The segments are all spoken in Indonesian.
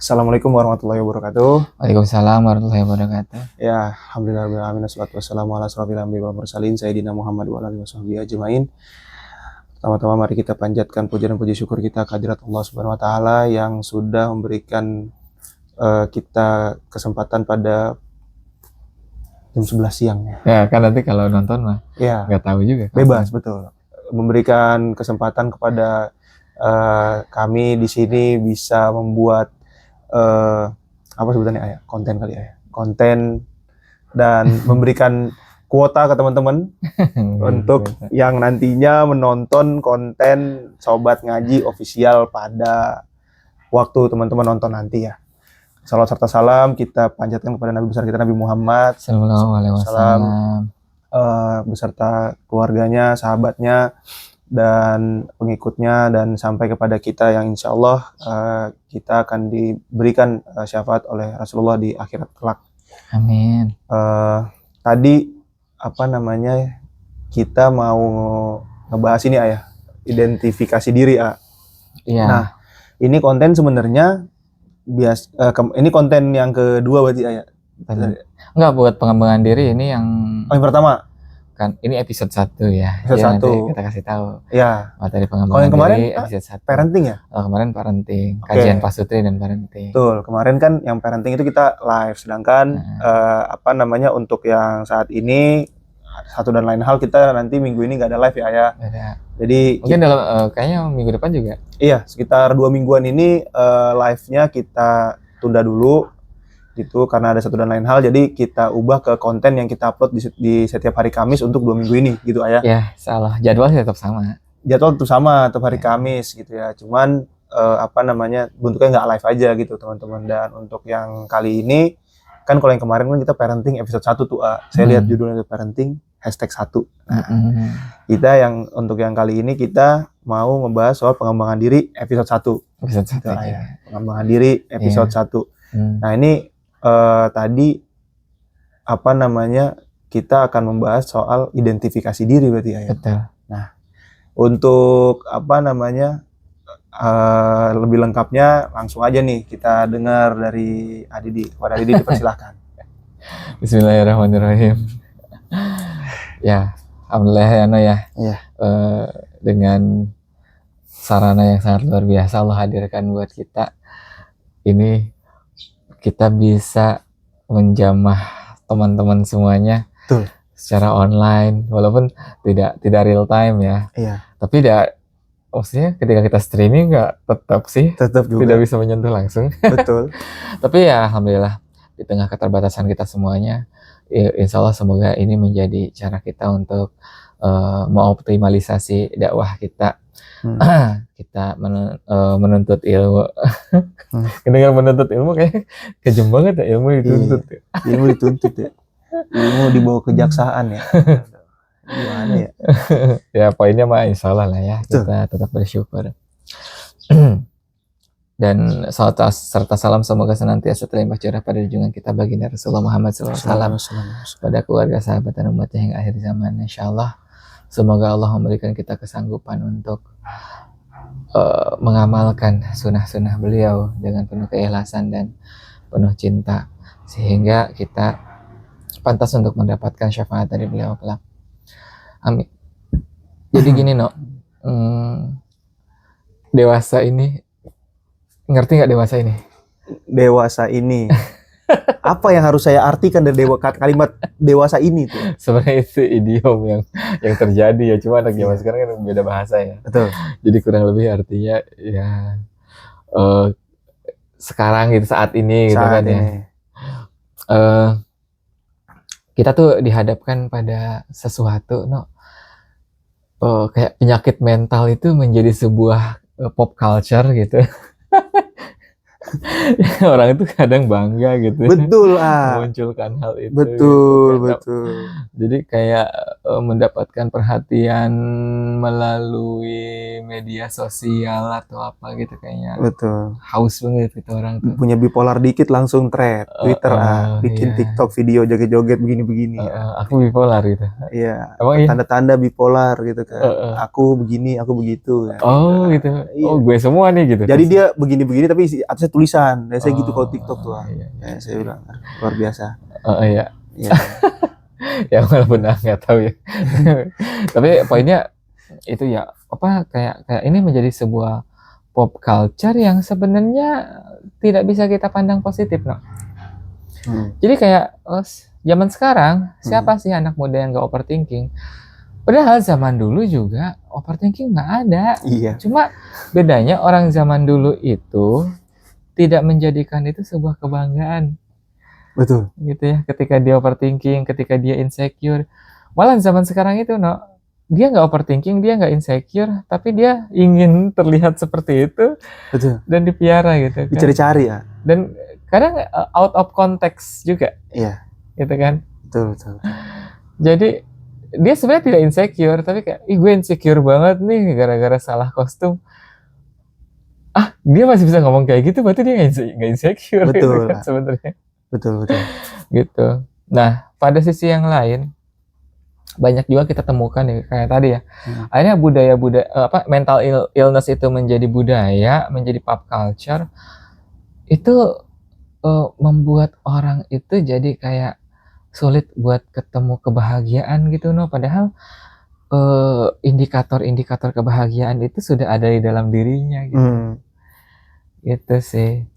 Assalamualaikum warahmatullahi wabarakatuh. Waalaikumsalam warahmatullahi wabarakatuh. Ya, alhamdulillahirabbil wassalatu wassalamu ala asrofil anbiya'i wal mursalin sayyidina Muhammad wa alihi washabbihi ajmain. Pertama-tama mari kita panjatkan puja dan puji syukur kita kehadirat Allah Subhanahu wa taala yang sudah memberikan kita kesempatan pada jam 11 siang ya. Ya kan nanti kalau nonton mah Ya, nggak tahu juga. bebas betul. Memberikan kesempatan kepada kami di sini bisa membuat apa sebutannya ayah? Konten kali ya. Konten dan memberikan kuota ke teman-teman untuk yang nantinya menonton konten Sobat Ngaji official pada waktu teman-teman nonton nanti ya. Salam serta salam kita panjatkan kepada Nabi besar kita Nabi Muhammad Sallallahu alaihi wasallam beserta keluarganya, sahabatnya, dan pengikutnya, dan sampai kepada kita yang insya Allah kita akan diberikan syafaat oleh Rasulullah di akhirat kelak. Amin. Tadi apa namanya kita mau ngebahas ini ayah, identifikasi diri Iya. Nah ini konten sebenarnya ini konten yang kedua berarti ayah. Enggak, buat pengembangan diri ini yang Yang pertama kan ini episode 1 ya. Episode Jadi nanti 1. kita kasih tahu ya, materi kalau pengembangan yang kemarin diri episode 1. parenting ya. Kemarin parenting, Oke. kajian pasutri dan parenting. Betul, kemarin kan yang parenting itu kita live, sedangkan apa namanya untuk yang saat ini satu dan lain hal kita nanti minggu ini nggak ada live ya ayah. Ada. Jadi Mungkin dalam kayaknya minggu depan juga. iya sekitar 2 mingguan ini live-nya kita tunda dulu gitu karena ada satu dan lain hal, jadi kita ubah ke konten yang kita upload di setiap hari Kamis untuk 2 minggu ini gitu ayah. Ya, salah. Jadwalnya tetap sama. Jadwal itu sama tiap hari Kamis gitu ya, cuman apa namanya bentuknya nggak live aja gitu teman-teman. Dan untuk yang kali ini kan kalau yang kemarin kan kita parenting episode 1 tuh saya lihat judulnya itu parenting #1. Nah, kita yang untuk yang kali ini kita mau membahas soal pengembangan diri episode 1. Episode 1 gitu, ya. Pengembangan diri episode 1. Nah, ini tadi apa namanya kita akan membahas soal identifikasi diri berarti ya. Betul. Nah, untuk apa namanya lebih lengkapnya langsung aja nih kita dengar dari Adidi. Kepada Adidi dipersilahkan. Bismillahirrahmanirrahim. Ya, alhamdulillah ya No ya. Iya. Dengan sarana yang sangat luar biasa Allah hadirkan buat kita. Ini kita bisa menjamah teman-teman semuanya. Betul. Secara online, walaupun tidak real time ya. Iya. Tapi maksudnya ketika kita streaming tetap juga tidak bisa menyentuh langsung. Betul. Tapi ya alhamdulillah di tengah keterbatasan kita semuanya, insya Allah semoga ini menjadi cara kita untuk mengoptimalisasi dakwah kita. Kita menuntut ilmu. Dengan menuntut ilmu kayak kejem banget ya, ilmu dituntut. Iya. Ilmu dituntut ya. Ilmu dibawa kejaksaan ya. Gimana ya? Ya poinnya mah insya Allah lah ya. Betul. Kita tetap bersyukur. Dan salat serta salam semoga senantiasa terlimpah curah pada junjungan kita baginda Rasulullah Muhammad SAW, pada keluarga sahabat dan umatnya hingga akhir zaman. Insyaallah semoga Allah memberikan kita kesanggupan untuk mengamalkan sunnah-sunnah beliau dengan penuh keikhlasan dan penuh cinta, sehingga kita pantas untuk mendapatkan syafaat dari beliau kelak. Amin. Jadi gini No, dewasa ini, ngerti nggak dewasa ini? Dewasa ini. Apa yang harus saya artikan dari kalimat dewasa ini tuh? Sebenarnya itu idiom yang terjadi ya, cuma anak zaman sekarang kan beda bahasa ya. Betul. Jadi kurang lebih artinya ya sekarang gitu, saat ini gitu kan ya. Kita tuh dihadapkan pada sesuatu No. Kayak penyakit mental itu menjadi sebuah pop culture gitu. Orang itu kadang bangga gitu. Betul memunculkan hal itu. Betul, gitu. betul. Jadi kayak mendapatkan perhatian melalui media sosial atau apa gitu kayaknya Betul. haus banget gitu orang tuh. Punya bipolar dikit langsung thread Twitter bikin Iya. TikTok video joget-joget begini-begini ya. Aku bipolar gitu. Iya, Emang iya? tanda-tanda bipolar gitu kan. Heeh. Aku begini, aku begitu ya. Oh gitu. Iya. Oh gue semua nih gitu. Jadi dia begini-begini tapi atasnya tulisan. Saya gitu kalau Oh, TikTok tuh. iya, Ya, saya bilang luar biasa. iya. Iya. Ya walaupun nggak tahu ya. Tapi poinnya itu ya apa kayak ini menjadi sebuah pop culture yang sebenarnya tidak bisa kita pandang positif, no. Jadi kayak zaman sekarang siapa sih anak muda yang nggak overthinking? Padahal zaman dulu juga overthinking nggak ada. Iya. Cuma bedanya orang zaman dulu itu tidak menjadikan itu sebuah kebanggaan. Betul. Gitu ya, ketika dia overthinking, ketika dia insecure. Malah zaman sekarang itu, no, dia nggak overthinking, dia nggak insecure, tapi dia ingin terlihat seperti itu. Betul. Dan dipiara gitu kan. Dicari-cari ya. Dan kadang out of context juga. Iya. Gitu kan. Betul. Jadi dia sebenarnya tidak insecure, tapi kayak, gue insecure banget nih gara-gara salah kostum. Dia masih bisa ngomong kayak gitu, berarti dia nggak insecure. Betul. Gitu kan sebenarnya. Betul. Gitu. Nah, pada sisi yang lain banyak juga kita temukan ya kayak tadi ya. Akhirnya budaya mental illness itu menjadi budaya, menjadi pop culture. Itu membuat orang itu jadi kayak sulit buat ketemu kebahagiaan gitu, no. Padahal indikator-indikator kebahagiaan itu sudah ada di dalam dirinya gitu. Gitu sih.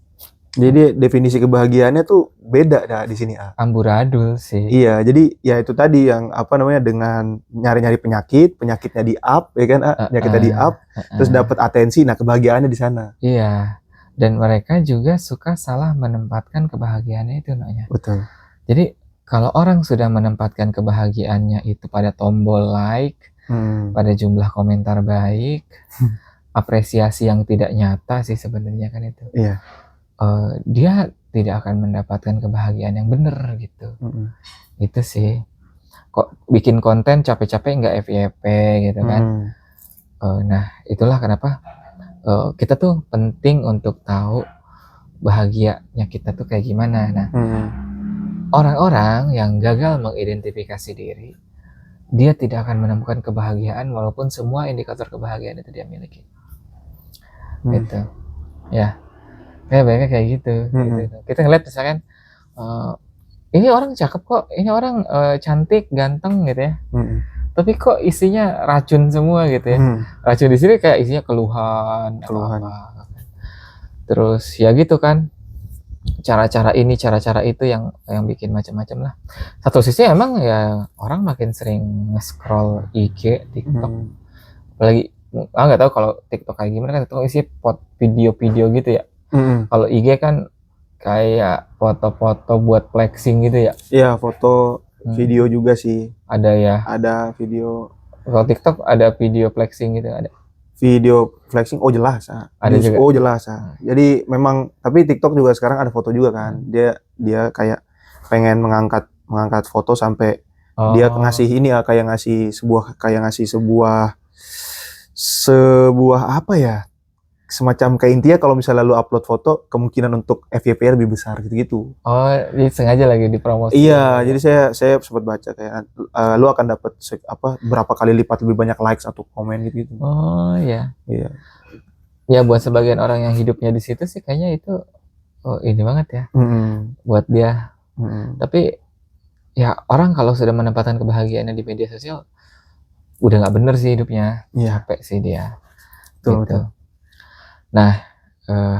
Jadi definisi kebahagiaannya tuh beda di sini, Amburadul sih. Iya, jadi ya itu tadi yang dengan nyari-nyari penyakitnya di up, ya kan, penyakitnya di up, terus dapat atensi, nah kebahagiaannya di sana. Iya. Dan mereka juga suka salah menempatkan kebahagiaannya itu, namanya. Betul. Jadi kalau orang sudah menempatkan kebahagiaannya itu pada tombol like, pada jumlah komentar baik, apresiasi yang tidak nyata sih sebenarnya kan itu. Iya. Dia tidak akan mendapatkan kebahagiaan yang benar gitu. Itu sih. Kok bikin konten capek-capek nggak FYP gitu kan. Nah itulah kenapa kita tuh penting untuk tahu bahagianya kita tuh kayak gimana. Nah orang-orang yang gagal mengidentifikasi diri, dia tidak akan menemukan kebahagiaan walaupun semua indikator kebahagiaan itu dia miliki. Gitu. Ya. Banyak kayak gitu. Kita ngeliat misalkan ini orang cakep kok, ini orang cantik, ganteng gitu ya. Tapi kok isinya racun semua gitu ya. Racun di sini kayak isinya keluhan. Apa. Terus ya gitu kan. Cara-cara ini, cara-cara itu yang bikin macam-macam lah. Satu sisi emang ya orang makin sering nge-scroll IG, TikTok. Apalagi nggak tahu kalau TikTok kayak gimana kan, TikTok isi video-video gitu ya. Kalau IG kan kayak foto-foto buat flexing gitu ya. Iya, foto, video juga sih. Ada ya. Ada video. Kalau TikTok ada video flexing gitu, ada. Video flexing, jelas. Ada juga. Jelas. Jadi memang, tapi TikTok juga sekarang ada foto juga kan. Dia kayak pengen mengangkat foto sampai dia ngasih ini ya, kayak ngasih sebuah apa ya? Semacam kayak intinya kalau misalnya lu upload foto, kemungkinan untuk FYP lebih besar gitu-gitu. Ini sengaja lagi dipromosi. Iya, jadi saya sempat baca kayak lu akan dapat berapa kali lipat lebih banyak likes atau komen gitu. Iya. Iya. Ya buat sebagian orang yang hidupnya di situ sih kayaknya itu ini banget ya. Buat dia. Tapi ya orang kalau sudah menempatkan kebahagiaannya di media sosial udah nggak bener sih hidupnya. Capek sih dia. Betul. Nah,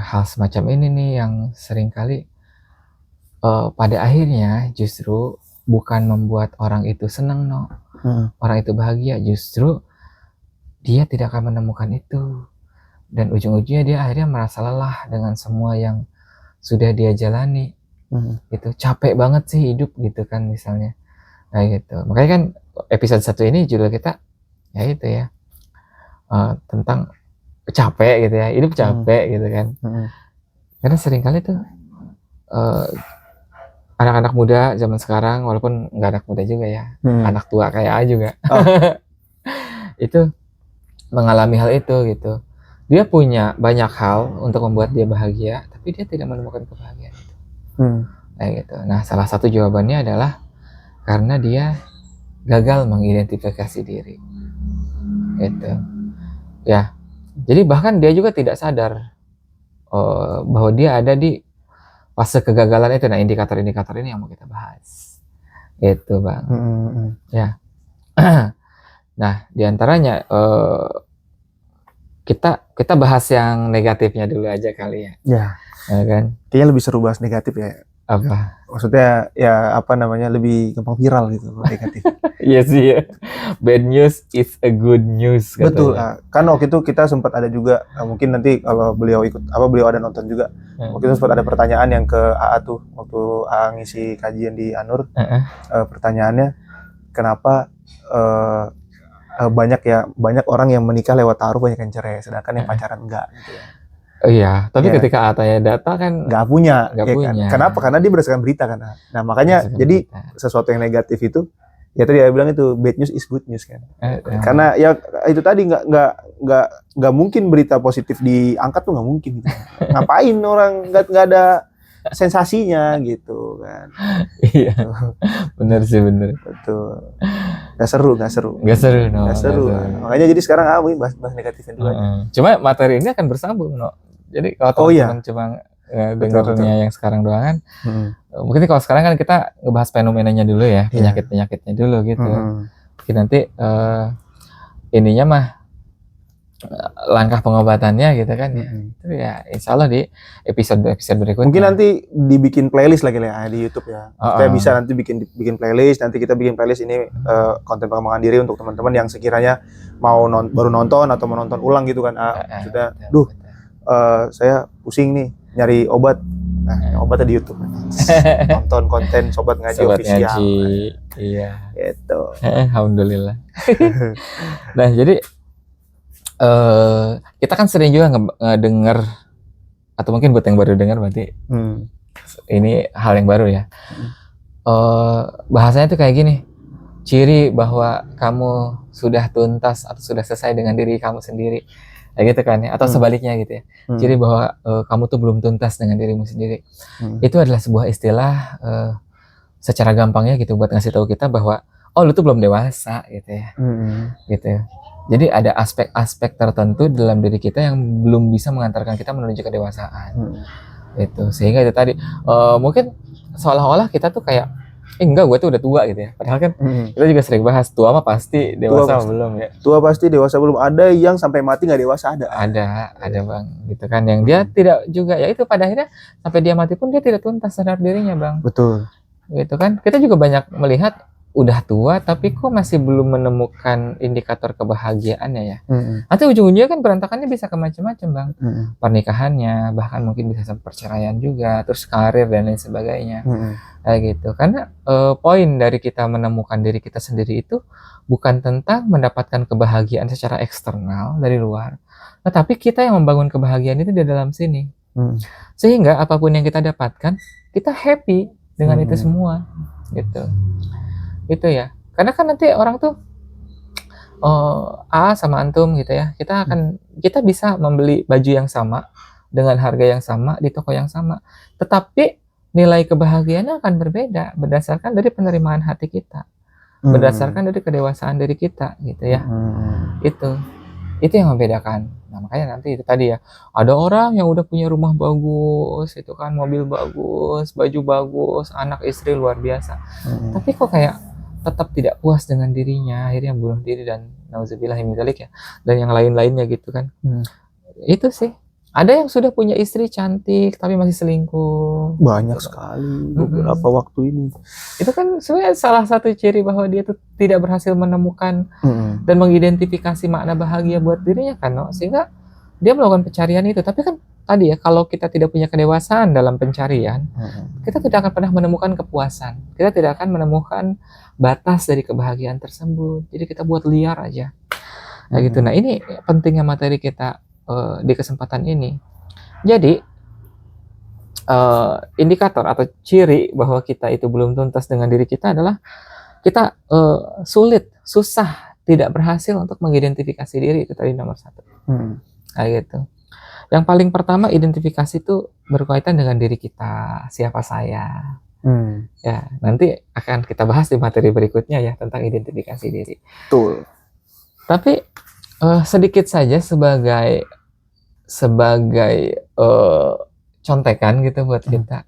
hal semacam ini nih yang seringkali pada akhirnya justru bukan membuat orang itu senang, no. Orang itu bahagia, justru dia tidak akan menemukan itu. Dan ujung-ujungnya dia akhirnya merasa lelah dengan semua yang sudah dia jalani. Gitu. Capek banget sih hidup gitu kan misalnya. Kayak gitu. Makanya kan episode 1 ini judul kita ya itu ya. Tentang capek gitu ya, hidup capek gitu kan. Karena seringkali tuh anak-anak muda zaman sekarang, walaupun nggak anak muda juga ya, anak tua kayak A juga, Oh. itu mengalami hal itu gitu. Dia punya banyak hal untuk membuat dia bahagia, tapi dia tidak menemukan kebahagiaan itu. Kayak gitu. Nah, salah satu jawabannya adalah karena dia gagal mengidentifikasi diri. Gitu. Ya. Jadi bahkan dia juga tidak sadar bahwa dia ada di fase kegagalan itu. Nah, indikator-indikator ini yang mau kita bahas. Gitu, Bang. Ya. Nah, diantaranya kita bahas yang negatifnya dulu aja kali ya. Ya. Ya kan? Kayaknya lebih seru bahas negatif ya. Apa? Maksudnya ya apa namanya, lebih gampang viral gitu kalau negatif. Iya sih ya. Bad news is a good news katanya. Betul. Kan waktu itu kita sempat ada juga, mungkin nanti kalau beliau ikut beliau ada nonton juga. Waktu itu sempat ada pertanyaan yang ke AA tuh waktu AA ngisi kajian di Anur. Pertanyaannya, kenapa banyak orang yang menikah lewat taruh, banyak yang cerai, sedangkan yang pacaran enggak gitu ya. Iya, tapi Ya. ketika tanya data kan nggak punya. punya. Kan? Kenapa? Karena dia berdasarkan berita kan. Nah makanya jadi sesuatu yang negatif itu, ya tadi saya bilang itu bad news is good news kan. Karena ya itu tadi nggak mungkin berita positif diangkat tuh, nggak mungkin. Gitu. Ngapain orang nggak ada sensasinya gitu kan. Iya, bener sih, bener. Betul. Nggak seru. Nggak seru, no. Nggak seru. Makanya jadi sekarang bahas negatifnya dulu aja. Cuma materi ini akan bersambung, no. Jadi kalau teman-teman cuma dengarnya yang sekarang doang kan, mungkin kalau sekarang kan kita ngebahas fenomenanya dulu ya, penyakit-penyakitnya dulu gitu. Mungkin nanti ininya mah langkah pengobatannya gitu kan ya. Itu ya insya Allah di episode berikutnya. Mungkin nanti dibikin playlist lagi lah di YouTube ya. Kita bisa nanti bikin playlist, nanti kita bikin playlist ini konten pengembangan diri untuk teman-teman yang sekiranya mau baru nonton atau mau nonton ulang gitu kan. Sudah, saya pusing nih nyari obat. Nah, obatnya di YouTube. Nonton konten Sobat Ngaji official. Iya. Gitu. Alhamdulillah. Nah, jadi kita kan sering juga ngedenger, atau mungkin buat yang baru dengar berarti ini hal yang baru ya. Bahasanya tuh kayak gini, ciri bahwa kamu sudah tuntas atau sudah selesai dengan diri kamu sendiri, kayak gitu kan ya, atau sebaliknya gitu ya. Ciri bahwa kamu tuh belum tuntas dengan dirimu sendiri. Itu adalah sebuah istilah secara gampangnya gitu buat ngasih tahu kita bahwa lu tuh belum dewasa gitu ya. Gitu ya. Jadi ada aspek-aspek tertentu dalam diri kita yang belum bisa mengantarkan kita menuju kedewasaan. Itu sehingga itu tadi mungkin seolah-olah kita tuh kayak enggak, gue tuh udah tua gitu ya. Padahal kan kita juga sering bahas tua mah pasti dewasa belum ya. Tua pasti dewasa belum. Ada yang sampai mati nggak dewasa, ada Bang gitu kan, yang dia tidak juga ya itu pada akhirnya sampai dia mati pun dia tidak tuntas terhadap dirinya Bang. Betul. Gitu kan. Kita juga banyak melihat udah tua tapi kok masih belum menemukan indikator kebahagiaannya ya. Nanti ujung-ujungnya kan berantakannya bisa ke macam-macam Bang. Pernikahannya, bahkan mungkin bisa sampai perceraian juga, terus karir dan lain sebagainya. Kayak gitu. Karena poin dari kita menemukan diri kita sendiri itu bukan tentang mendapatkan kebahagiaan secara eksternal dari luar, tetapi kita yang membangun kebahagiaan itu di dalam sini. Sehingga apapun yang kita dapatkan, kita happy dengan itu semua. Gitu. Itu ya. Karena kan nanti orang tuh sama antum gitu ya. Kita bisa membeli baju yang sama dengan harga yang sama di toko yang sama. Tetapi nilai kebahagiaannya akan berbeda berdasarkan dari penerimaan hati kita. Berdasarkan dari kedewasaan diri kita gitu ya. Itu yang membedakan. Nah, makanya nanti itu tadi ya. Ada orang yang udah punya rumah bagus, itu kan mobil bagus, baju bagus, anak istri luar biasa. Tapi kok kayak tetap tidak puas dengan dirinya, akhirnya bunuh diri dan nauzubillah min dzalik ya, dan yang lain-lainnya gitu kan. Itu sih. Ada yang sudah punya istri cantik tapi masih selingkuh. Banyak sekali beberapa waktu ini. Itu kan sebenarnya salah satu ciri bahwa dia tuh tidak berhasil menemukan dan mengidentifikasi makna bahagia buat dirinya kan, no? Sehingga dia melakukan pencarian itu. Tapi kan tadi ya, kalau kita tidak punya kedewasaan dalam pencarian, kita tidak akan pernah menemukan kepuasan. Kita tidak akan menemukan batas dari kebahagiaan tersebut. Jadi kita buat liar aja. Nah gitu. Nah ini pentingnya materi kita di kesempatan ini. Jadi indikator atau ciri bahwa kita itu belum tuntas dengan diri kita adalah kita susah, tidak berhasil untuk mengidentifikasi diri. Itu tadi nomor satu. Kayak gitu. Yang paling pertama, identifikasi itu berkaitan dengan diri kita, siapa saya. Ya, nanti akan kita bahas di materi berikutnya ya tentang identifikasi diri. Betul. Tapi sedikit saja sebagai contekan gitu buat kita.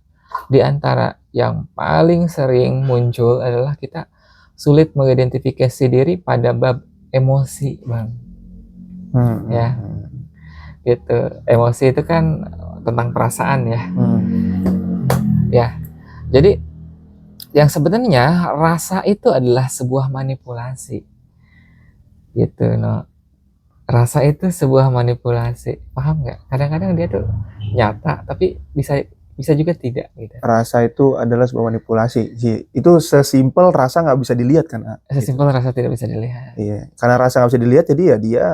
Di antara yang paling sering muncul adalah kita sulit mengidentifikasi diri pada bab emosi, Bang. Ya. Gitu. Emosi itu kan tentang perasaan ya. Ya. Jadi yang sebenarnya rasa itu adalah sebuah manipulasi. Gitu, no. Rasa itu sebuah manipulasi. Paham nggak? Kadang-kadang dia tuh nyata, tapi bisa juga tidak gitu. Rasa itu adalah sebuah manipulasi. Itu sesimpel rasa nggak bisa dilihat kan? Sesimpel gitu. Rasa tidak bisa dilihat. Iya, karena rasa nggak bisa dilihat, jadi ya dia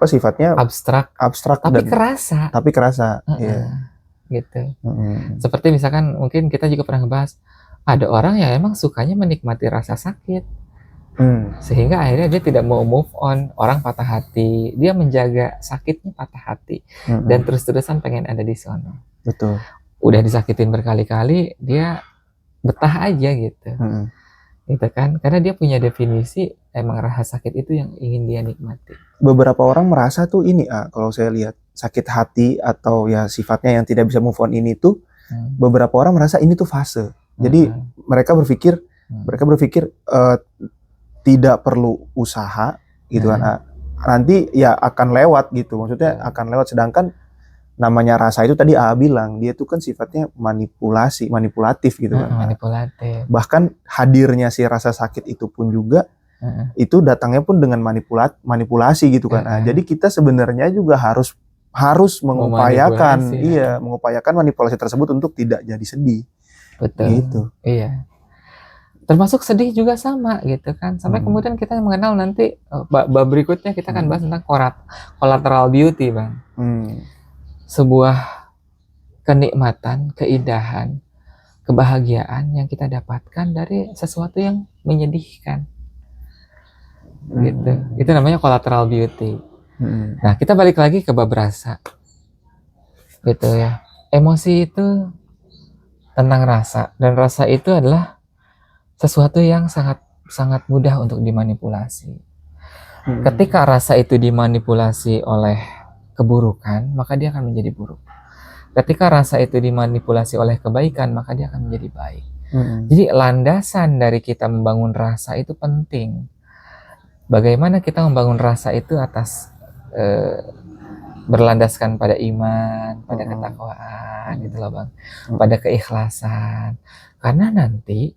sifatnya abstrak tapi kerasa. Iya. Gitu. Seperti misalkan mungkin kita juga pernah ngebahas ada orang yang emang sukanya menikmati rasa sakit, sehingga akhirnya dia tidak mau move on. Orang patah hati, dia menjaga sakitnya patah hati dan terus-terusan pengen ada di sana. Betul. Udah disakitin berkali-kali, dia betah aja gitu. Gitu kan? Karena dia punya definisi emang rasa sakit itu yang ingin dia nikmati. Beberapa orang merasa tuh ini, kalau saya lihat sakit hati atau ya sifatnya yang tidak bisa move on ini tuh, beberapa orang merasa ini tuh fase. Jadi mereka berpikir tidak perlu usaha gitu kan. Nanti ya akan lewat gitu. Maksudnya akan lewat, sedangkan namanya rasa itu tadi bilang dia tuh kan sifatnya manipulatif gitu kan. Manipulatif. Bahkan hadirnya si rasa sakit itu pun juga itu datangnya pun dengan manipulasi gitu kan. Jadi kita sebenarnya juga harus mengupayakan mengupayakan manipulasi tersebut untuk tidak jadi sedih. Betul. Gitu. Iya. Termasuk sedih juga sama gitu kan. Sampai kemudian kita mengenal nanti bab berikutnya kita akan bahas tentang collateral beauty, Bang. Sebuah kenikmatan, keindahan, kebahagiaan yang kita dapatkan dari sesuatu yang menyedihkan. Gitu. Itu namanya collateral beauty. Nah, kita balik lagi ke bab rasa. Gitu ya. Emosi itu tentang rasa, dan rasa itu adalah sesuatu yang sangat mudah untuk dimanipulasi. Ketika rasa itu dimanipulasi oleh keburukan, maka dia akan menjadi buruk. Ketika rasa itu dimanipulasi oleh kebaikan, maka dia akan menjadi baik. Jadi landasan dari kita membangun rasa itu penting. Bagaimana kita membangun rasa itu atas berlandaskan pada iman, pada ketakwaan, gitu loh Bang, pada keikhlasan. Karena nanti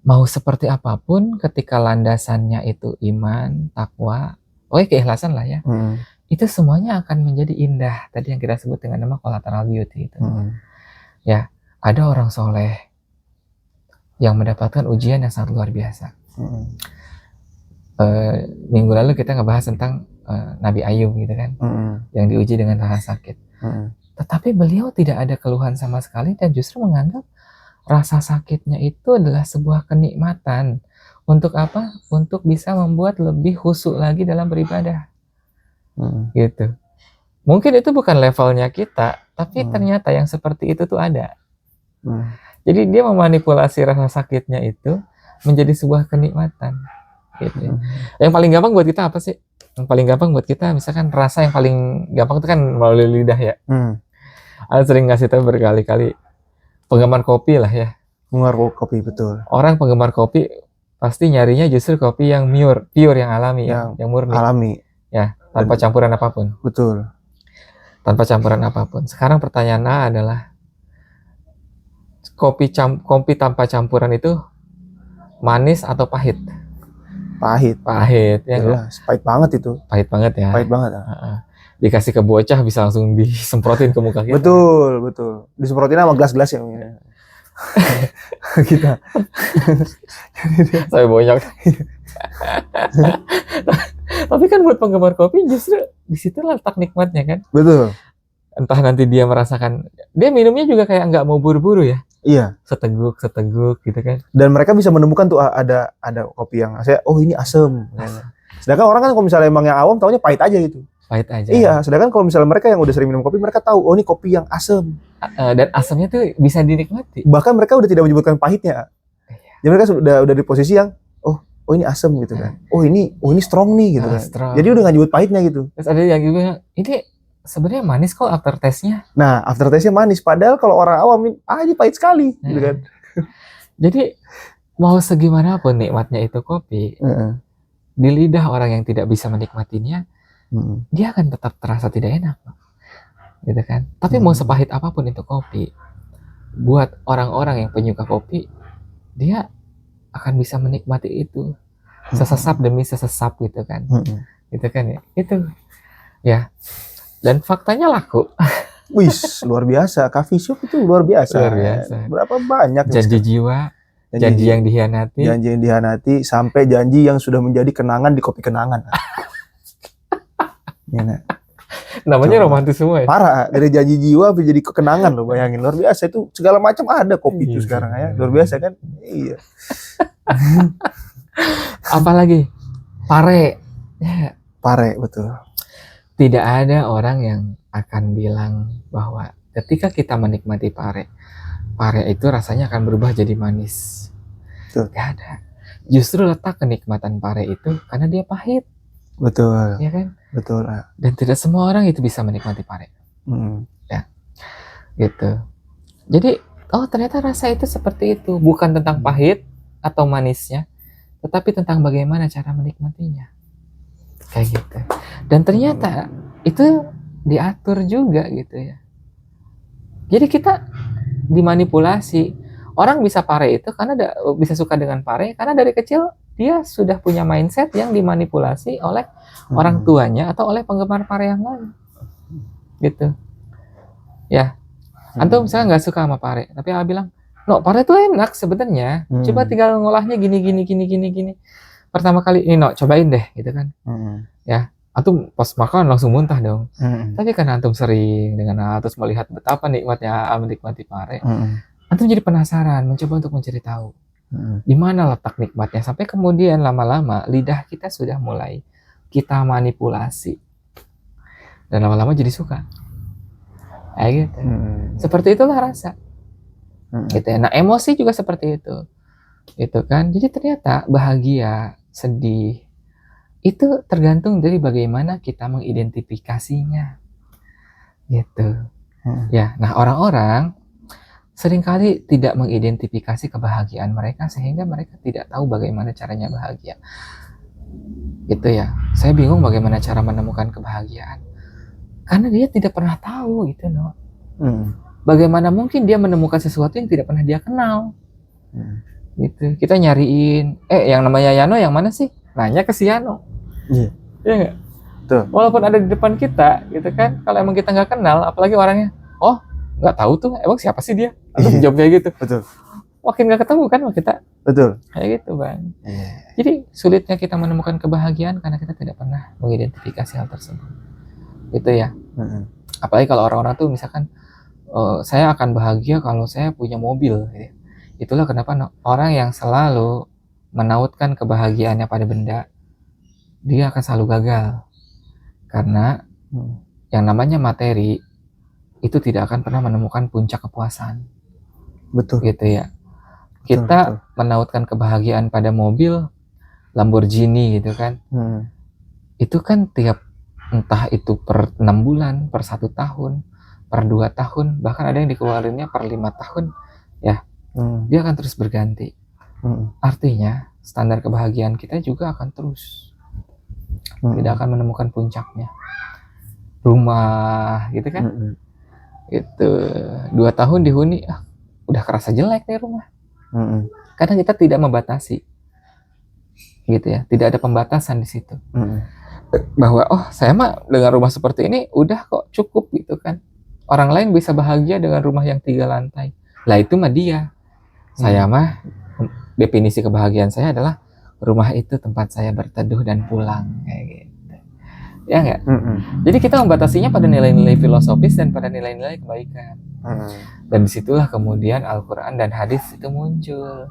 mau seperti apapun, ketika landasannya itu iman, takwa, keikhlasan lah ya, itu semuanya akan menjadi indah. Tadi yang kita sebut dengan nama collateral beauty itu. Ya, ada orang soleh yang mendapatkan ujian yang sangat luar biasa. Minggu lalu kita ngebahas tentang Nabi Ayub gitu kan, yang diuji dengan rasa sakit. Tetapi beliau tidak ada keluhan sama sekali dan justru menganggap rasa sakitnya itu adalah sebuah kenikmatan. Untuk apa? Untuk bisa membuat lebih khusyuk lagi dalam beribadah. Gitu. Mungkin itu bukan levelnya kita, tapi ternyata yang seperti itu tuh ada. Jadi dia memanipulasi rasa sakitnya itu menjadi sebuah kenikmatan. Gitu. Yang paling gampang buat kita apa sih? Yang paling gampang buat kita, misalkan rasa yang paling gampang itu kan melalui lidah ya. Aku sering ngasih tahu berkali-kali, penggemar kopi lah ya. Penggemar kopi, betul. Orang penggemar kopi pasti nyarinya justru kopi yang pure yang alami, yang murni. Alami. Ya, tanpa campuran apapun. Betul. Tanpa campuran apapun. Sekarang pertanyaannya adalah, kopi tanpa campuran itu manis atau pahit? Pahit Ya jelas, pahit banget itu. Pahit banget ya. Pahit banget. Dikasih ke bocah bisa langsung disemprotin ke muka kita. Betul. Disemprotin sama gelas-gelas ya. Kita. Saya banyak. Tapi kan buat penggemar kopi justru disitulah letak nikmatnya kan. Betul. Entah nanti dia merasakan, dia minumnya juga kayak nggak mau buru-buru ya, Iya. seteguk gitu kan. Dan mereka bisa menemukan tuh ada kopi yang saya, oh ini asem. Sedangkan orang kan kalau misalnya emang yang awam taunya pahit aja gitu. Pahit aja. Iya, sedangkan kalau misalnya mereka yang udah sering minum kopi, mereka tahu, oh ini kopi yang asem. Dan asamnya tuh bisa dinikmati. Bahkan mereka udah tidak menyebutkan pahitnya. Jadi mereka udah di posisi yang, oh ini asem gitu kan. Oh ini strong nih gitu kan. Strong. Jadi udah nggak nyebut pahitnya gitu. Terus ada yang bilang, ini sebenarnya manis kok after taste-nya. Nah, after taste-nya manis. Padahal kalau orang awam, ini pahit sekali gitu kan. Jadi mau segimanapun nikmatnya itu kopi, di lidah orang yang tidak bisa menikmatinya, dia akan tetap terasa tidak enak, gitu kan. Tapi mau sepahit apapun itu kopi, buat orang-orang yang penyuka kopi, dia akan bisa menikmati itu sesesap demi sesesap gitu kan. Gitu kan ya. Itu ya. Dan faktanya laku. Wih, luar biasa. Coffee shop itu luar biasa. Luar biasa. Berapa banyak janji jiwa, janji yang dihianati, janji yang dihianati, sampai janji yang sudah menjadi kenangan di kopi kenangan. Ya, nah. Namanya romantis semua ya. Parah, dari janji jiwa menjadi kenangan loh, bayangin. Luar biasa itu, segala macam ada kopi itu sekarang ya. Luar biasa kan? Iya. Apalagi pare. Ya. Pare, betul. Tidak ada orang yang akan bilang bahwa ketika kita menikmati pare itu rasanya akan berubah jadi manis. Betul. Gak ada. Justru letak kenikmatan pare itu karena dia pahit. Betul. Ya kan? Betul. Dan tidak semua orang itu bisa menikmati pare. Ya, gitu. Jadi, oh ternyata rasa itu seperti itu. Bukan tentang pahit atau manisnya, tetapi tentang bagaimana cara menikmatinya. Kayak gitu. Dan ternyata itu diatur juga gitu ya. Jadi kita dimanipulasi. Orang bisa pare itu karena bisa suka dengan pare karena dari kecil dia sudah punya mindset yang dimanipulasi oleh orang tuanya atau oleh penggemar pare yang lain. Gitu. Ya. Antum misalnya nggak suka sama pare, tapi Abah bilang, "No, pare itu enak sebenarnya. Coba tinggal ngolahnya gini. Pertama kali ini no, cobain deh gitu kan." Ya, antum pas makan langsung muntah dong. Tapi karena antum sering dengan terus melihat betapa nikmatnya menikmati pare, antum jadi penasaran, mencoba untuk mencari tahu di mana letak nikmatnya, sampai kemudian lama-lama lidah kita sudah mulai kita manipulasi dan lama-lama jadi suka. Gitu. Seperti itulah rasa. Gitu ya. Nah, emosi juga seperti itu. Itu kan. Jadi ternyata bahagia, sedih itu tergantung dari bagaimana kita mengidentifikasinya. Gitu. Ya, nah orang-orang seringkali tidak mengidentifikasi kebahagiaan mereka sehingga mereka tidak tahu bagaimana caranya bahagia. Gitu ya. Saya bingung bagaimana cara menemukan kebahagiaan. Karena dia tidak pernah tahu gitu, no. Bagaimana mungkin dia menemukan sesuatu yang tidak pernah dia kenal. Gitu. Kita nyariin, yang namanya Yano yang mana sih? Nanya ke si Yano. Iya nggak? Tuh. Walaupun ada di depan kita, gitu kan. Kalau emang kita nggak kenal, apalagi orangnya, oh nggak tahu tuh, emang siapa sih dia? Atau jawab kayak gitu. Betul. Makin nggak ketemu kan kita. Betul. Kayak gitu bang. Jadi sulitnya kita menemukan kebahagiaan karena kita tidak pernah mengidentifikasi hal tersebut. Gitu ya. Apalagi kalau orang-orang tuh misalkan, saya akan bahagia kalau saya punya mobil. Gitu. Itulah kenapa orang yang selalu menautkan kebahagiaannya pada benda, dia akan selalu gagal. Karena yang namanya materi itu tidak akan pernah menemukan puncak kepuasan. Betul. Gitu ya. Kita menautkan kebahagiaan pada mobil Lamborghini gitu kan. Itu kan tiap, entah itu per 6 bulan, per 1 tahun, per 2 tahun, bahkan ada yang dikeluarinnya per 5 tahun, ya, dia akan terus berganti. Artinya, standar kebahagiaan kita juga akan terus. Tidak akan menemukan puncaknya. Rumah, gitu kan. Itu 2 tahun dihuni, udah kerasa jelek nih rumah. Karena kita tidak membatasi. Gitu ya, tidak ada pembatasan di situ. Bahwa saya mah dengan rumah seperti ini udah kok cukup gitu kan. Orang lain bisa bahagia dengan rumah yang 3 lantai. Lah itu mah dia. Saya mah definisi kebahagiaan saya adalah rumah itu tempat saya berteduh dan pulang kayak gitu. Ya nggak? Jadi kita membatasinya pada nilai-nilai filosofis dan pada nilai-nilai kebaikan. Dan disitulah kemudian Al-Quran dan hadis itu muncul,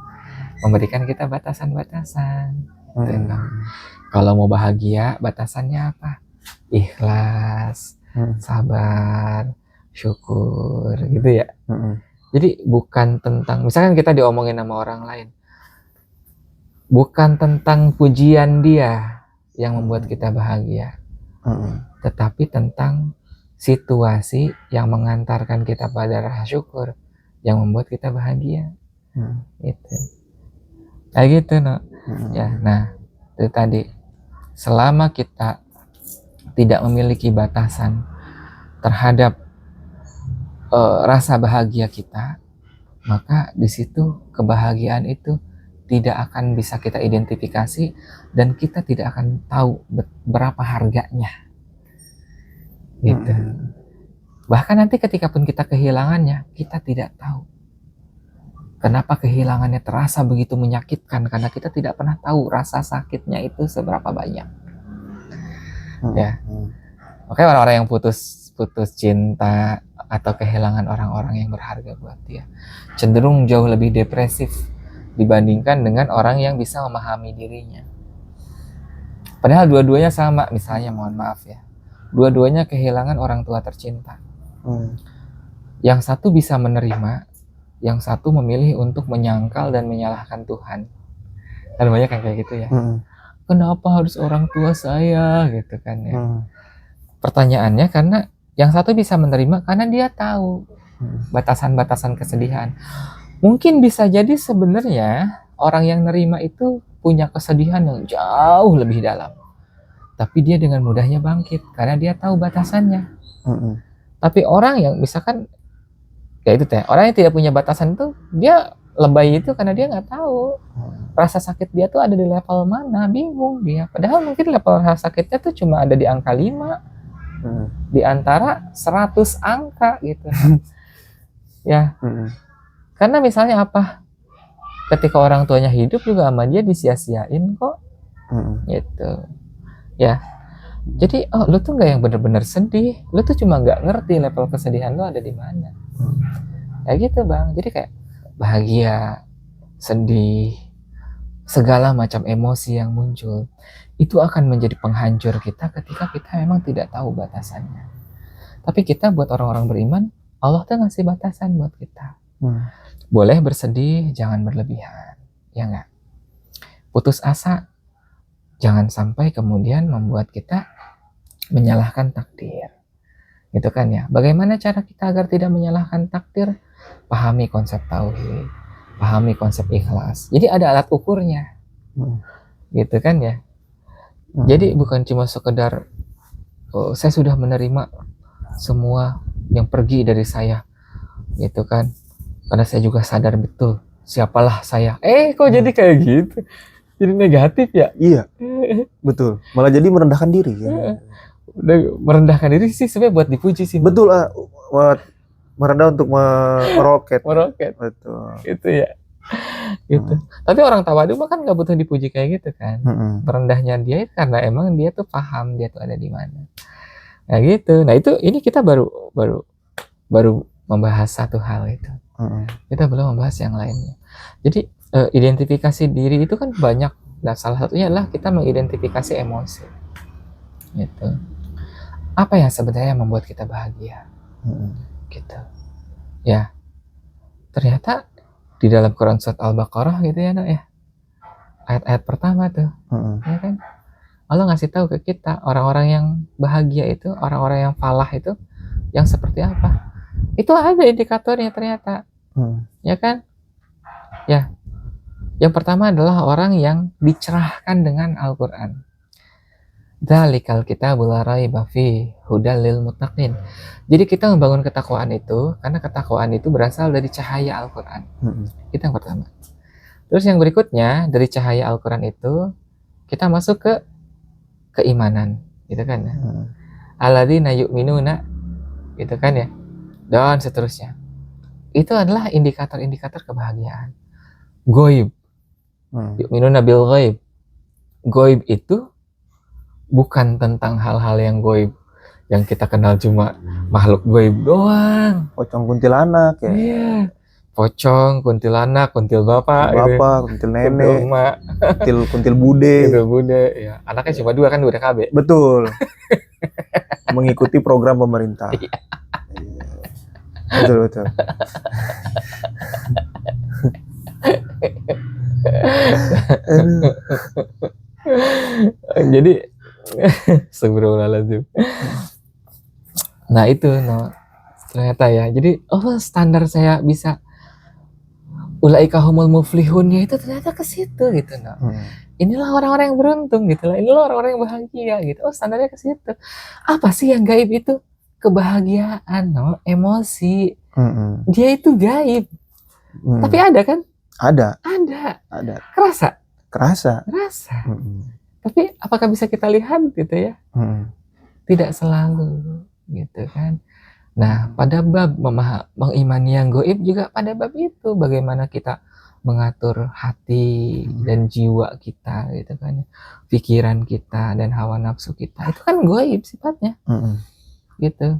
memberikan kita batasan-batasan. Kalau mau bahagia, batasannya apa? Ikhlas, sabar, syukur, gitu ya. Jadi bukan tentang, misalkan kita diomongin sama orang lain, bukan tentang pujian dia yang membuat kita bahagia, tetapi tentang situasi yang mengantarkan kita pada rasa syukur yang membuat kita bahagia. Gitu. Kayak gitu, no. Ya, nah itu tadi, selama kita tidak memiliki batasan terhadap rasa bahagia kita, maka di situ kebahagiaan itu tidak akan bisa kita identifikasi dan kita tidak akan tahu berapa harganya. Gitu. Bahkan nanti ketika pun kita kehilangannya, kita tidak tahu kenapa kehilangannya terasa begitu menyakitkan, karena kita tidak pernah tahu rasa sakitnya itu seberapa banyak. Ya. Makanya orang-orang yang putus cinta atau kehilangan orang-orang yang berharga buat dia cenderung jauh lebih depresif dibandingkan dengan orang yang bisa memahami dirinya. Padahal dua-duanya sama, misalnya mohon maaf ya, dua-duanya kehilangan orang tua tercinta. Yang satu bisa menerima, yang satu memilih untuk menyangkal dan menyalahkan Tuhan. Kan banyak yang kayak gitu ya. Kenapa harus orang tua saya gitu kan ya. Pertanyaannya karena yang satu bisa menerima karena dia tahu batasan-batasan kesedihan. Mungkin bisa jadi sebenarnya orang yang nerima itu punya kesedihan yang jauh lebih dalam. Tapi dia dengan mudahnya bangkit karena dia tahu batasannya. Tapi orang yang misalkan kayak itu teh, orang yang tidak punya batasan itu dia lebay itu karena dia nggak tahu rasa sakit dia tuh ada di level mana, bingung dia. Padahal mungkin level rasa sakitnya tuh cuma ada di angka 5 di antara 100 angka gitu. Ya. Karena misalnya apa? Ketika orang tuanya hidup juga sama dia disia-siain kok. Gitu. Ya. Jadi lu tuh nggak yang bener-bener sedih, lu tuh cuma nggak ngerti level kesedihan lu ada di mana. Kayak gitu bang. Jadi kayak bahagia, sedih, segala macam emosi yang muncul itu akan menjadi penghancur kita ketika kita memang tidak tahu batasannya. Tapi kita buat orang-orang beriman, Allah tuh ngasih batasan buat kita. Boleh bersedih, jangan berlebihan, ya nggak? Putus asa, jangan sampai kemudian membuat kita menyalahkan takdir, gitu kan ya? Bagaimana cara kita agar tidak menyalahkan takdir? Pahami konsep tauhid, pahami konsep ikhlas. Jadi ada alat ukurnya, gitu kan ya? Jadi bukan cuma sekedar saya sudah menerima semua yang pergi dari saya, gitu kan? Karena saya juga sadar betul siapalah saya. Kok jadi kayak gitu? Jadi negatif ya? Iya, betul. Malah jadi merendahkan diri. Ya. Udah merendahkan diri sih sebenarnya buat dipuji sih. Betul, buat merendah untuk meroket. Meroket. Betul. Gitu ya. Gitu. Tapi orang tawadu mah kan nggak butuh dipuji kayak gitu kan. Merendahnya dia karena emang dia tuh paham dia tuh ada di mana. Nah gitu. Nah itu ini kita baru membahas satu hal itu. Kita belum membahas yang lainnya. Jadi identifikasi diri itu kan banyak. Nah salah satunya adalah kita mengidentifikasi emosi. Gitu. Apa yang sebenarnya membuat kita bahagia? Gitu. Ya. Ternyata di dalam Quran surat Al-Baqarah gitu ya, ya. Ayat-ayat pertama tuh. Ya kan? Allah ngasih tahu ke kita orang-orang yang bahagia itu, orang-orang yang falah itu yang seperti apa? Itu ada indikatornya ternyata. Ya kan? Ya. Yang pertama adalah orang yang dicerahkan dengan Al-Quran. Dzalikal kitabul la raiba fihi hudal lil muttaqin. Jadi kita membangun ketakwaan itu karena ketakwaan itu berasal dari cahaya Al-Quran. Itu yang pertama. Terus yang berikutnya dari cahaya Al-Quran itu kita masuk ke keimanan, gitu kan ya. Alladzina yu'minuna, gitu kan ya. Dan seterusnya. Itu adalah indikator-indikator kebahagiaan. Ghaib. Yu'minuna bil ghaib. Ghaib itu bukan tentang hal-hal yang goib yang kita kenal cuma makhluk goib doang. Pocong kuntilanak ya. Iya. Pocong, kuntilanak, kuntil bapak, gitu. Bapak, kuntil Kuntil nenek, emak, kuntil bude. kuntil bude. Ya, anaknya cuma 2 kan udah KB. Betul. Mengikuti program pemerintah. Iya. Betul, betul. Jadi astagfirullahaladzim. Nah itu no, ternyata ya. Jadi standar saya bisa ulaika humul muflihunnya itu ternyata ke situ gitu no. Inilah orang-orang yang beruntung gitu lah. Inilah orang-orang yang bahagia gitu. Standarnya ke situ. Apa sih yang gaib itu? Kebahagiaan no, emosi. Dia itu gaib. Tapi ada kan? Ada. Kerasa. Tapi apakah bisa kita lihat gitu ya? Tidak selalu gitu kan. Nah, pada bab mengimani yang gaib juga pada bab itu bagaimana kita mengatur hati dan jiwa kita gitu kan. Pikiran kita dan hawa nafsu kita. Itu kan gaib sifatnya. Gitu.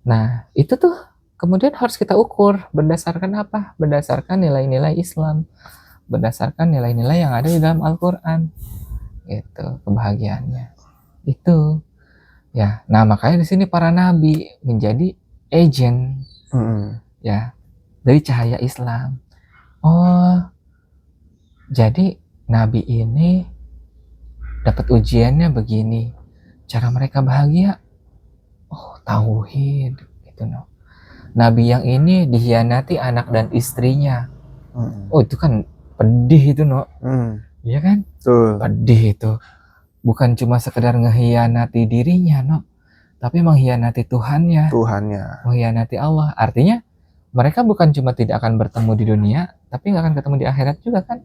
Nah, itu tuh kemudian harus kita ukur berdasarkan apa? Berdasarkan nilai-nilai Islam. Berdasarkan nilai-nilai yang ada di dalam Al-Qur'an. Gitu, kebahagiaannya. Itu. Ya, nah makanya di sini para nabi menjadi agent ya dari cahaya Islam. Oh, jadi nabi ini dapat ujiannya begini. Cara mereka bahagia, tauhid gitu no. Nabi yang ini dikhianati anak dan istrinya. Itu kan pedih itu no. Iya kan? Betul. Pedih itu. Bukan cuma sekedar ngehianati dirinya, no, tapi mengkhianati Tuhannya, mengkhianati Allah. Artinya mereka bukan cuma tidak akan bertemu di dunia, tapi nggak akan ketemu di akhirat juga kan?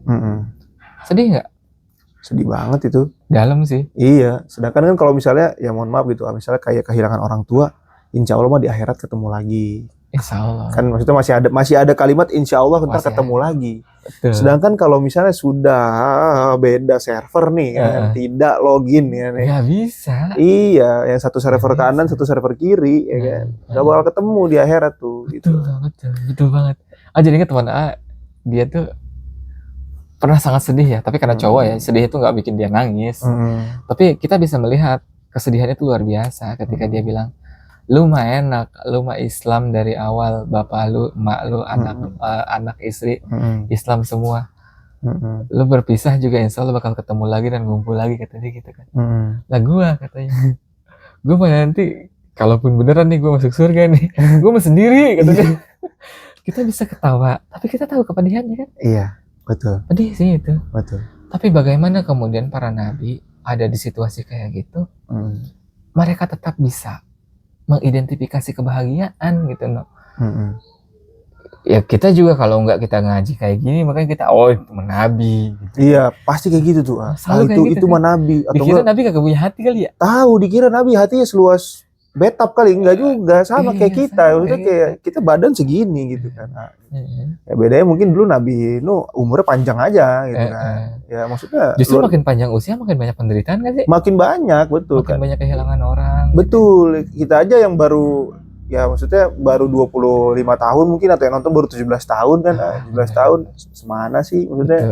Sedih nggak? Sedih banget itu. Dalam sih. Iya. Sedangkan kan kalau misalnya, ya mohon maaf gitu, misalnya kayak kehilangan orang tua, insya Allah mah di akhirat ketemu lagi. Insya Allah. Kan maksudnya masih ada kalimat insya Allah ntar ketemu lagi. Betul. Sedangkan kalau misalnya sudah beda server nih, kan, tidak login ya nih. Nggak bisa. Iya, yang satu server kanan, satu server kiri, ya kan. Nggak bakal ketemu di akhirat tuh. Betul, gitu. Betul banget. Jadi ingat teman A, dia tuh pernah sangat sedih ya, tapi karena cowok ya, sedih itu nggak bikin dia nangis. Tapi kita bisa melihat kesedihannya itu luar biasa ketika dia bilang, lu mah enak, lu mah Islam dari awal, bapak lu, emak lu, anak istri, Islam semua. Lu berpisah juga insya Allah bakal ketemu lagi dan ngumpul lagi katanya gitu kan. Lah gua katanya, gua mah nanti kalaupun beneran nih gua masuk surga nih, gua mah sendiri katanya. Kita bisa ketawa, tapi kita tahu kepedihannya kan. Iya, betul. Pedih sih itu. Betul. Tapi bagaimana kemudian para nabi ada di situasi kayak gitu, mereka tetap bisa mengidentifikasi kebahagiaan gitu no. Ya kita juga kalau nggak kita ngaji kayak gini makanya kita itu nabi gitu. Iya pasti kayak gitu tuh. Itu mah nabi atau dikira nabi kagak punya hati kali ya? Tahu dikira nabi hatinya seluas betap kali, enggak juga, sama kayak kita. Maksudnya kayak kita badan segini gitu kan. Ya bedanya mungkin dulu Nabi Nuh umurnya panjang aja gitu kan. Ya maksudnya justru makin panjang usia makin banyak penderitaan kan sih? Makin banyak, betul makin kan. Banyak kehilangan orang. Betul. Gitu. Kita aja yang baru ya maksudnya baru 25 tahun mungkin atau yang nonton baru 17 tahun kan. 17 tahun semana sih maksudnya.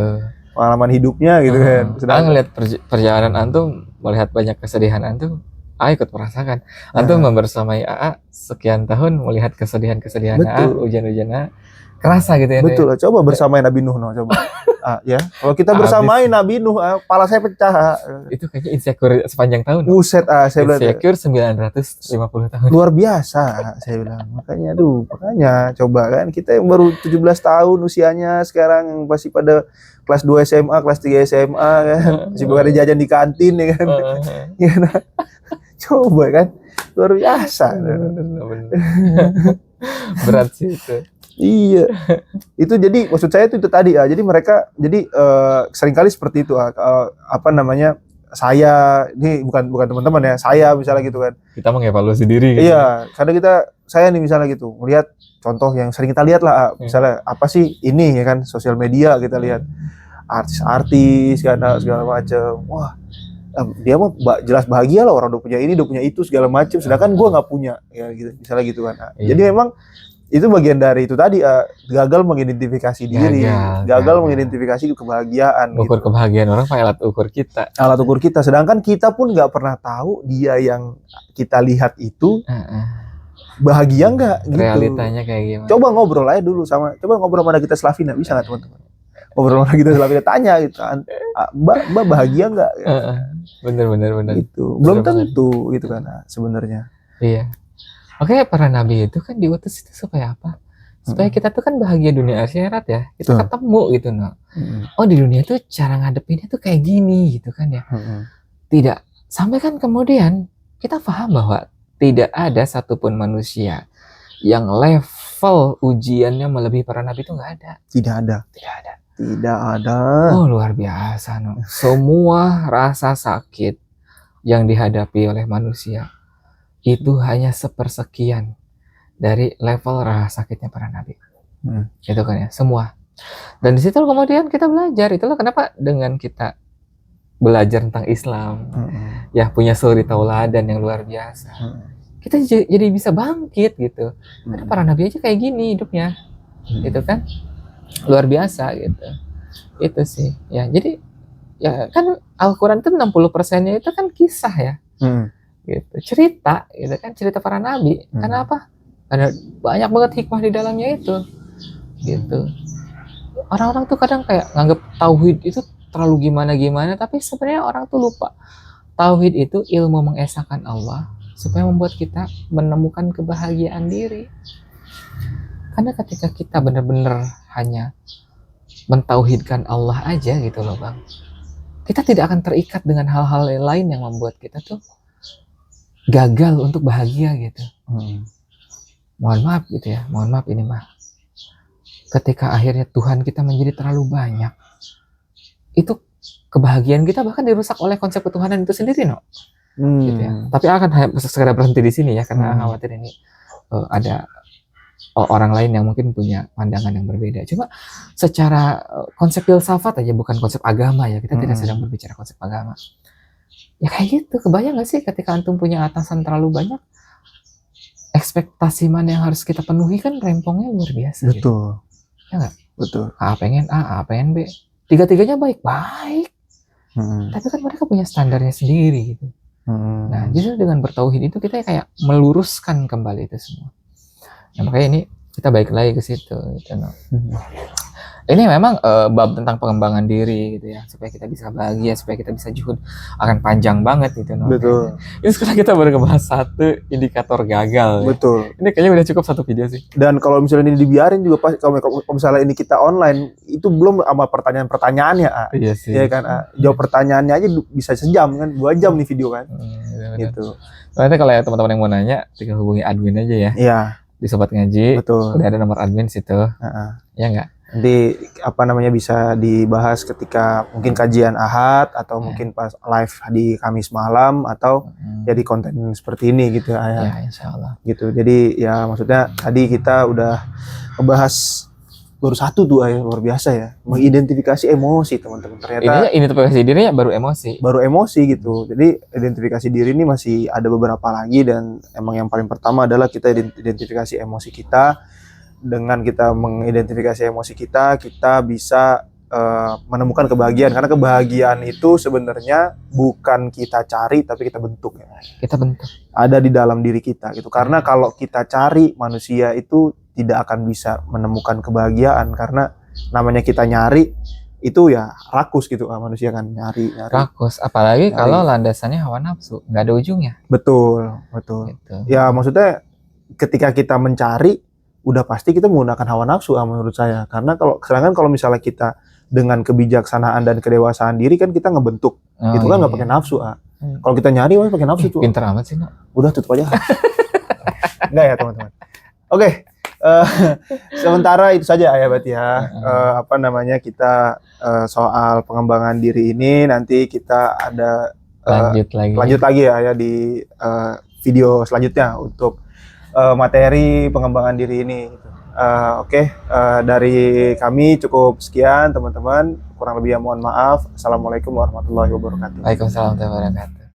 Pengalaman hidupnya gitu kan. Sedang ngelihat perjalanan antum, melihat banyak kesedihan antum, ikut merasakan. Antum membersamai AA sekian tahun melihat kesedihan-kesedihan AA, ujian-ujian AA. Kerasa gitu ya. Betul, coba bersamai Nabi Nuh coba. Ya. Kalau kita bersamai Nabi Nuh, kepala saya pecah. Itu kayaknya insecure sepanjang tahun. Buset, saya bilang. Insecure 950 tahun. Luar biasa, saya bilang. Makanya coba kan kita yang baru 17 tahun usianya sekarang masih pada kelas 2 SMA, kelas 3 SMA kan. Masih pada jajan di kantin ya kan. Ya, nah. Coba kan luar biasa. Berat sih itu. Iya. Itu jadi maksud saya itu tadi ya. Jadi mereka seringkali seperti itu saya ini bukan teman-teman ya. Saya misalnya gitu kan. Kita mengevaluasi diri gitu. Iya, karena saya nih misalnya gitu, melihat contoh yang sering kita lihat lah misalnya apa sih ini ya kan sosial media kita lihat artis-artis kan segala macam. Wah, dia mah jelas bahagia lah, orang udah punya ini, udah punya itu segala macam, sedangkan gue nggak punya, ya gitu, misalnya gitu kan. Iya. Jadi memang itu bagian dari itu tadi, gagal mengidentifikasi diri, gagal mengidentifikasi kebahagiaan. Ukur gitu. kebahagiaan orang pakai alat ukur kita. Alat ukur kita, sedangkan kita pun nggak pernah tahu dia yang kita lihat itu bahagia nggak gitu. Realitanya kayak gimana? Coba ngobrol aja dulu sama Nagita Slavina, bisa nggak teman-teman? Ngobrol sama Nagita Slavina, tanya gitu kan, Mbak bahagia nggak? Bener. Gitu. Belum tentu gitu kan sebenarnya. Iya. Oke, para nabi itu kan diutus itu supaya apa? Supaya kita tuh kan bahagia dunia akhirat ya. Kita ketemu gitu, no. Oh, di dunia tuh cara ngadepinnya tuh kayak gini gitu kan ya. Tidak sampai kan kemudian kita paham bahwa tidak ada satupun manusia yang level ujiannya melebihi para nabi itu nggak ada. Tidak ada. Oh, luar biasa, no. Semua rasa sakit yang dihadapi oleh manusia itu hanya sepersekian dari level rasa sakitnya para nabi. Itu kan ya, semua. Dan di situ kemudian kita belajar. Itulah kenapa dengan kita belajar tentang Islam, ya punya suri tauladan yang luar biasa, kita jadi bisa bangkit gitu. Karena para nabi aja kayak gini hidupnya, gitu kan, luar biasa gitu. Itu sih, ya. Jadi ya kan Al-Quran itu 60%-nya itu kan kisah ya, gitu, cerita, gitu kan, cerita para nabi. Karena apa? Karena banyak banget hikmah di dalamnya itu, gitu. Orang-orang tuh kadang kayak nganggap tauhid itu terlalu gimana-gimana, tapi sebenarnya orang tuh lupa. Tauhid itu ilmu mengesahkan Allah supaya membuat kita menemukan kebahagiaan diri. Karena ketika kita benar-benar hanya mentauhidkan Allah aja gitu loh Bang, kita tidak akan terikat dengan hal-hal lain yang membuat kita tuh gagal untuk bahagia gitu. Mohon maaf gitu ya, mohon maaf ini mah. Ketika akhirnya Tuhan kita menjadi terlalu banyak, itu kebahagiaan kita bahkan dirusak oleh konsep ketuhanan itu sendiri, no. Gitu ya. Tapi akan segera berhenti di sini ya, karena khawatir ini ada orang lain yang mungkin punya pandangan yang berbeda. Cuma secara konsep filsafat aja, bukan konsep agama ya, kita tidak sedang berbicara konsep agama. Ya kayak gitu, kebayang gak sih ketika antum punya atasan terlalu banyak, ekspektasi mana yang harus kita penuhi kan rempongnya luar biasa. Betul. Gitu. Ya nggak? Betul. A pengen A pengen B. Tiga-tiganya baik-baik. Tapi kan mereka punya standarnya sendiri gitu. Nah, justru dengan bertauhid itu kita kayak meluruskan kembali itu semua. Nah, makanya ini kita balik lagi ke situ gitu, no. Ini memang bab tentang pengembangan diri gitu ya, supaya kita bisa bahagia, supaya kita bisa juhud, akan panjang banget gitu, no. Betul. Ini sekarang kita baru ngebahas satu indikator gagal. Betul. Ya. Ini kayaknya udah cukup satu video sih. Dan kalau misalnya ini dibiarin juga pas kalau misalnya ini kita online, itu belum sama pertanyaan-pertanyaannya, Iya sih. Ya kan, jawab pertanyaannya aja bisa sejam kan, 2 jam nih video kan. Gitu. Nanti kalau ya teman-teman yang mau nanya, tinggal hubungi admin aja ya. Iya. Di Sobat Ngaji. Betul. Udah ada nomor admin situ. Ya nggak? Nanti bisa dibahas ketika mungkin kajian Ahad atau mungkin pas live di Kamis malam atau jadi konten seperti ini gitu ya. Ya, insya Allah. Gitu. Jadi ya maksudnya tadi kita udah ngebahas baru satu tuh luar biasa ya, mengidentifikasi emosi teman-teman. Ternyata identifikasi dirinya baru emosi gitu. Jadi identifikasi diri ini masih ada beberapa lagi, dan emang yang paling pertama adalah kita identifikasi emosi kita. Dengan kita mengidentifikasi emosi kita bisa menemukan kebahagiaan, karena kebahagiaan itu sebenarnya bukan kita cari tapi kita bentuk ya. Kita bentuk. Ada di dalam diri kita gitu. Karena kalau kita cari, manusia itu tidak akan bisa menemukan kebahagiaan, karena namanya kita nyari itu ya rakus gitu, manusia kan nyari. Rakus, apalagi kalau landasannya hawa nafsu, nggak ada ujungnya. Betul. Gitu. Ya maksudnya ketika kita mencari, udah pasti kita menggunakan hawa nafsu menurut saya. Karena sedangkan kalau misalnya kita dengan kebijaksanaan dan kedewasaan diri kan kita ngebentuk, itu kan nggak pakai nafsu. Kalau kita nyari pakai nafsu tuh. Pinter amat sih, no. Udah tutup aja. Enggak ya teman-teman. Oke. Sementara itu saja ya berarti ya. Kita soal pengembangan diri ini nanti kita ada lanjut lagi ya di video selanjutnya untuk materi pengembangan diri ini. Oke, dari kami cukup sekian teman-teman. Kurang lebihnya mohon maaf. Assalamualaikum warahmatullahi wabarakatuh. Waalaikumsalam warahmatullahi wabarakatuh.